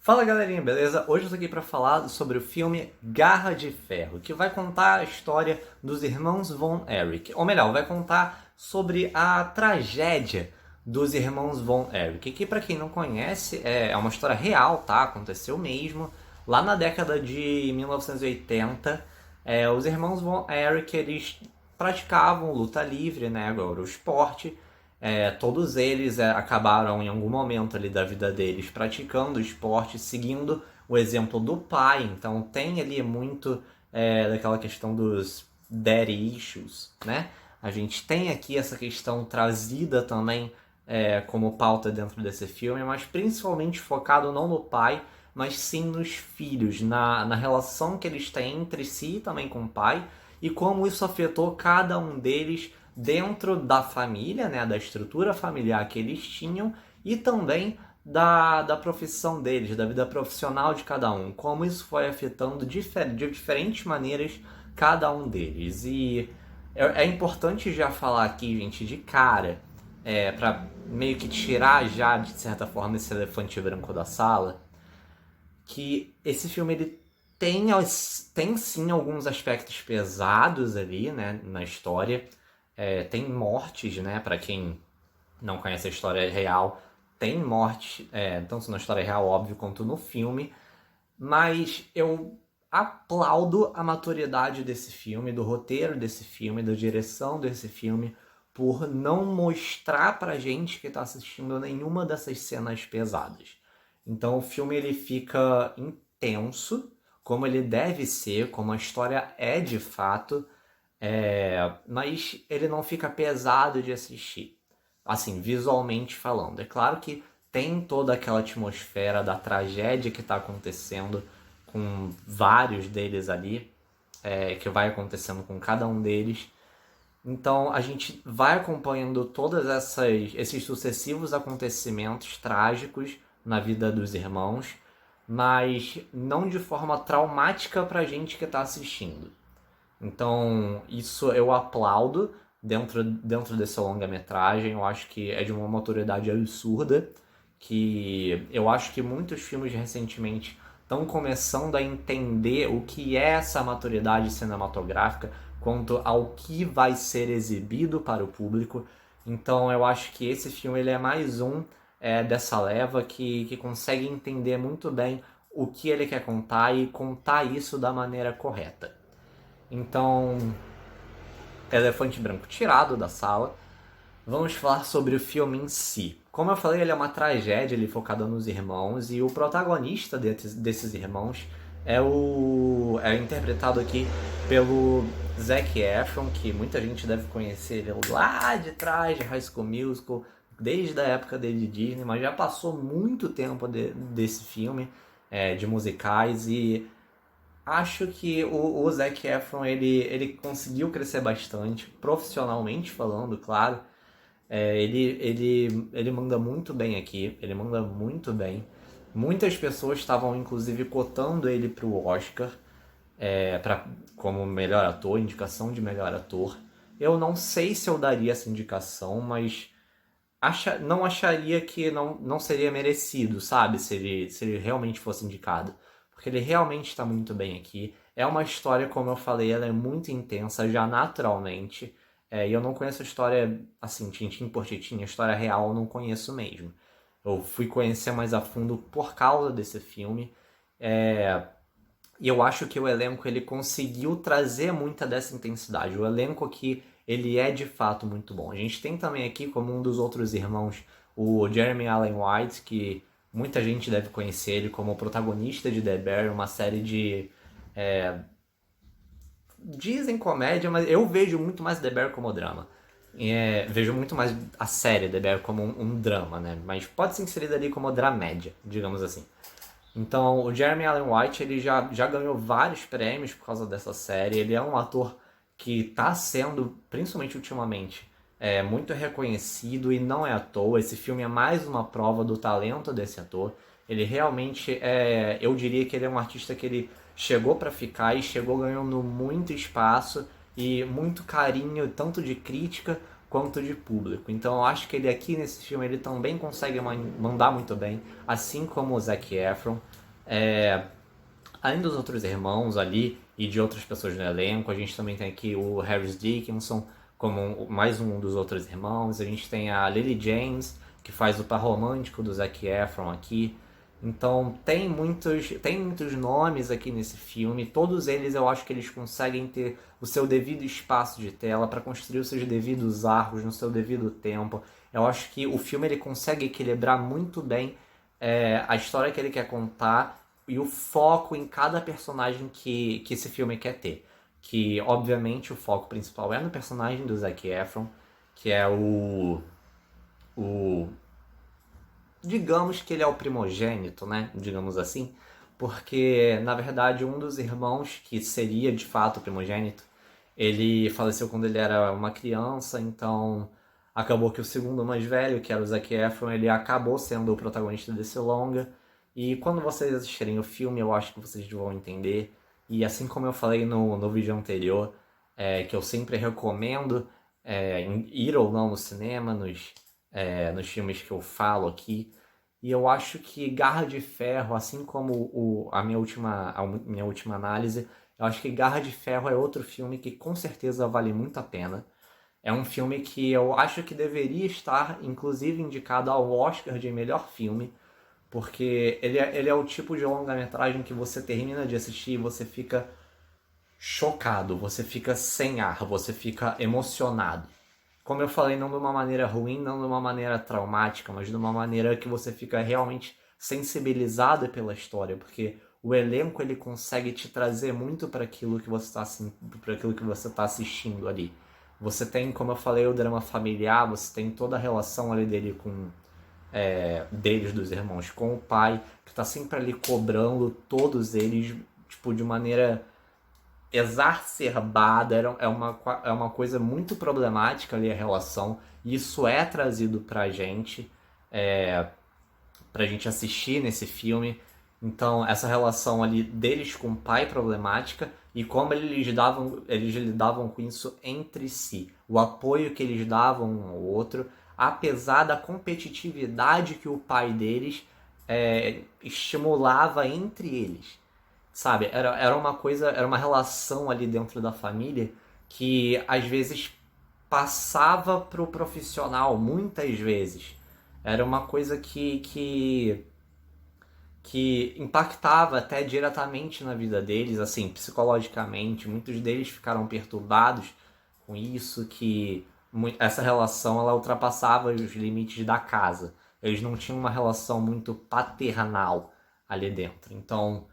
Fala galerinha, beleza? Hoje eu tô aqui pra falar sobre o filme Garra de Ferro, que vai contar a história dos irmãos Von Erich. Ou melhor, vai contar sobre a tragédia dos irmãos Von Erich, que pra quem não conhece é uma história real, tá? Aconteceu mesmo. Lá na década de 1980, os irmãos Von Erich, eles praticavam luta livre, né? Agora o esporte. Todos eles acabaram em algum momento ali da vida deles praticando esporte, seguindo o exemplo do pai. Então tem ali muito daquela questão dos daddy issues, né? A gente tem aqui essa questão trazida também como pauta dentro desse filme, mas principalmente focado não no pai, mas sim nos filhos, na relação que eles têm entre si também com o pai e como isso afetou cada um deles dentro da família, né, da estrutura familiar que eles tinham e também da profissão deles, da vida profissional de cada um, como isso foi afetando de diferentes maneiras cada um deles. E é importante já falar aqui, gente, de cara, para meio que tirar já, de certa forma, esse elefante branco da sala, que esse filme ele tem sim alguns aspectos pesados ali, né, na história. Tem mortes, né, para quem não conhece a história real, tem mortes, tanto na história real, óbvio, quanto no filme, mas eu aplaudo a maturidade desse filme, do roteiro desse filme, da direção desse filme, por não mostrar pra gente que tá assistindo nenhuma dessas cenas pesadas. Então o filme ele fica intenso, como ele deve ser, como a história é de fato, mas ele não fica pesado de assistir, assim, visualmente falando. É claro que tem toda aquela atmosfera da tragédia que está acontecendo com vários deles ali, que vai acontecendo com cada um deles. Então a gente vai acompanhando todos esses sucessivos acontecimentos trágicos na vida dos irmãos, mas não de forma traumática pra gente que está assistindo. Então, isso eu aplaudo dentro dessa longa-metragem. Eu acho que é de uma maturidade absurda, que eu acho que muitos filmes recentemente estão começando a entender o que é essa maturidade cinematográfica quanto ao que vai ser exibido para o público. Então, eu acho que esse filme ele é mais um dessa leva que consegue entender muito bem o que ele quer contar e contar isso da maneira correta. Então, elefante branco tirado da sala, vamos falar sobre o filme em si. Como eu falei, ele é uma tragédia, ele é focado nos irmãos, e o protagonista desses irmãos é interpretado aqui pelo Zac Efron, que muita gente deve conhecer ele lá de trás de High School Musical, desde a época dele de Disney, mas já passou muito tempo desse filme, de musicais, e acho que o Zac Efron ele conseguiu crescer bastante, profissionalmente falando, claro. Ele manda muito bem aqui, ele manda muito bem. Muitas pessoas estavam inclusive cotando ele para o Oscar, como melhor ator, indicação de melhor ator. Eu não sei se eu daria essa indicação, mas não acharia que não seria merecido, sabe? Se ele realmente fosse indicado. Porque ele realmente está muito bem aqui. É uma história, como eu falei, ela é muito intensa já naturalmente. E eu não conheço a história, assim, tintim por tintim, a história real eu não conheço mesmo. Eu fui conhecer mais a fundo por causa desse filme. E eu acho que o elenco ele conseguiu trazer muita dessa intensidade. O elenco aqui ele é de fato muito bom. A gente tem também aqui como um dos outros irmãos o Jeremy Allen White, que muita gente deve conhecer ele como o protagonista de The Bear, uma série de dizem comédia, mas eu vejo muito mais The Bear como drama. Vejo muito mais a série The Bear como um drama, né? Mas pode ser inserida ali como dramédia, digamos assim. Então, o Jeremy Allen White ele já ganhou vários prêmios por causa dessa série. Ele é um ator que está sendo, principalmente ultimamente, muito reconhecido e não é à toa. Esse filme é mais uma prova do talento desse ator. Ele realmente eu diria que ele é um artista que ele chegou para ficar e chegou ganhando muito espaço e muito carinho, tanto de crítica quanto de público. Então eu acho que ele aqui nesse filme ele também consegue mandar muito bem, assim como o Zac Efron. Além dos outros irmãos ali e de outras pessoas no elenco, a gente também tem aqui o Harris Dickinson como mais um dos outros irmãos. A gente tem a Lily James, que faz o par romântico do Zac Efron aqui. Então tem muitos nomes aqui nesse filme. Todos eles eu acho que eles conseguem ter o seu devido espaço de tela para construir os seus devidos arcos no seu devido tempo. Eu acho que o filme ele consegue equilibrar muito bem a história que ele quer contar e o foco em cada personagem que esse filme quer ter. Que, obviamente, o foco principal é no personagem do Zac Efron, que é o... Digamos que ele é o primogênito, né? Digamos assim. Porque, na verdade, um dos irmãos, que seria de fato o primogênito, ele faleceu quando ele era uma criança, então acabou que o segundo mais velho, que era o Zac Efron, ele acabou sendo o protagonista desse longa. E quando vocês assistirem o filme, eu acho que vocês vão entender. E assim como eu falei no vídeo anterior, que eu sempre recomendo ir ou não no cinema, nos filmes que eu falo aqui. E eu acho que Garra de Ferro, assim como a minha última análise, eu acho que Garra de Ferro é outro filme que com certeza vale muito a pena. É um filme que eu acho que deveria estar, inclusive, indicado ao Oscar de melhor filme, porque ele é o tipo de longa-metragem que você termina de assistir e você fica chocado, você fica sem ar, você fica emocionado. Como eu falei, não de uma maneira ruim, não de uma maneira traumática, mas de uma maneira que você fica realmente sensibilizado pela história, porque o elenco ele consegue te trazer muito para aquilo que você está assistindo ali. Você tem, como eu falei, o drama familiar, você tem toda a relação ali deles, dos irmãos, com o pai, que está sempre ali cobrando todos eles, tipo, de maneira exacerbada. É uma coisa muito problemática ali a relação, e isso é trazido pra gente assistir nesse filme. Então, essa relação ali deles com o pai problemática e como eles lidavam com isso entre si. O apoio que eles davam um ao outro, apesar da competitividade que o pai deles estimulava entre eles. Sabe? Era uma coisa, era uma relação ali dentro da família que às vezes passava pro profissional, muitas vezes. Era uma coisa que impactava até diretamente na vida deles, assim, psicologicamente. Muitos deles ficaram perturbados com isso, que essa relação ela ultrapassava os limites da casa. Eles não tinham uma relação muito paternal ali dentro. Então,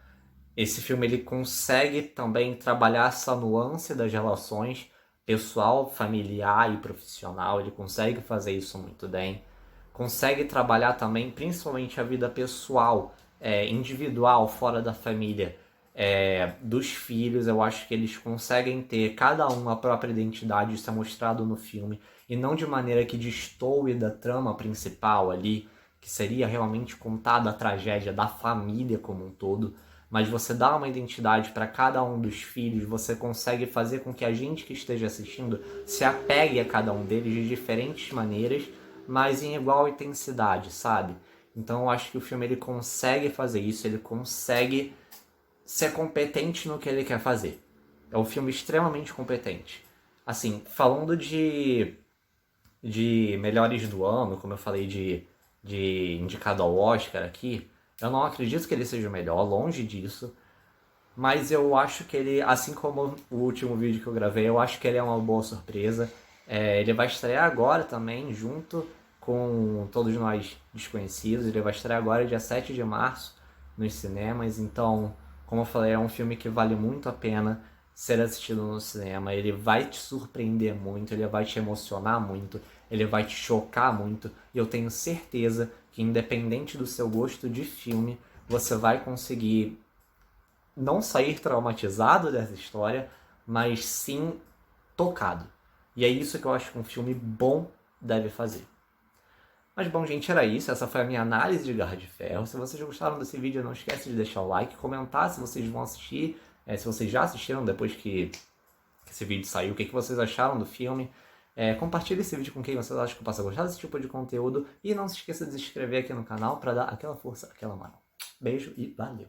esse filme ele consegue também trabalhar essa nuance das relações pessoal, familiar e profissional. Ele consegue fazer isso muito bem. Consegue trabalhar também, principalmente a vida pessoal, individual, fora da família, dos filhos. Eu acho que eles conseguem ter cada um a própria identidade, isso é mostrado no filme, e não de maneira que destoe da trama principal ali, que seria realmente contada a tragédia da família como um todo, mas você dá uma identidade para cada um dos filhos, você consegue fazer com que a gente que esteja assistindo se apegue a cada um deles de diferentes maneiras, mas em igual intensidade, sabe? Então eu acho que o filme ele consegue fazer isso, ele consegue ser competente no que ele quer fazer. É um filme extremamente competente. Assim, falando de melhores do ano, como eu falei de indicado ao Oscar aqui, eu não acredito que ele seja o melhor, longe disso. Mas eu acho que ele, assim como o último vídeo que eu gravei, eu acho que ele é uma boa surpresa. Ele vai estrear agora também, junto com Todos Nós Desconhecidos. Ele vai estrear agora, dia 7 de março, nos cinemas. Então, como eu falei, é um filme que vale muito a pena ser assistido no cinema. Ele vai te surpreender muito, ele vai te emocionar muito, ele vai te chocar muito. E eu tenho certeza que, independente do seu gosto de filme, você vai conseguir não sair traumatizado dessa história, mas sim tocado. E é isso que eu acho que um filme bom deve fazer. Mas bom, gente, era isso. Essa foi a minha análise de Garra de Ferro. Se vocês gostaram desse vídeo, não esquece de deixar o like, comentar se vocês vão assistir, se vocês já assistiram depois que esse vídeo saiu, o que vocês acharam do filme. Compartilhe esse vídeo com quem você acha que possa gostar desse tipo de conteúdo. E não se esqueça de se inscrever aqui no canal para dar aquela força, aquela moral. Beijo e valeu!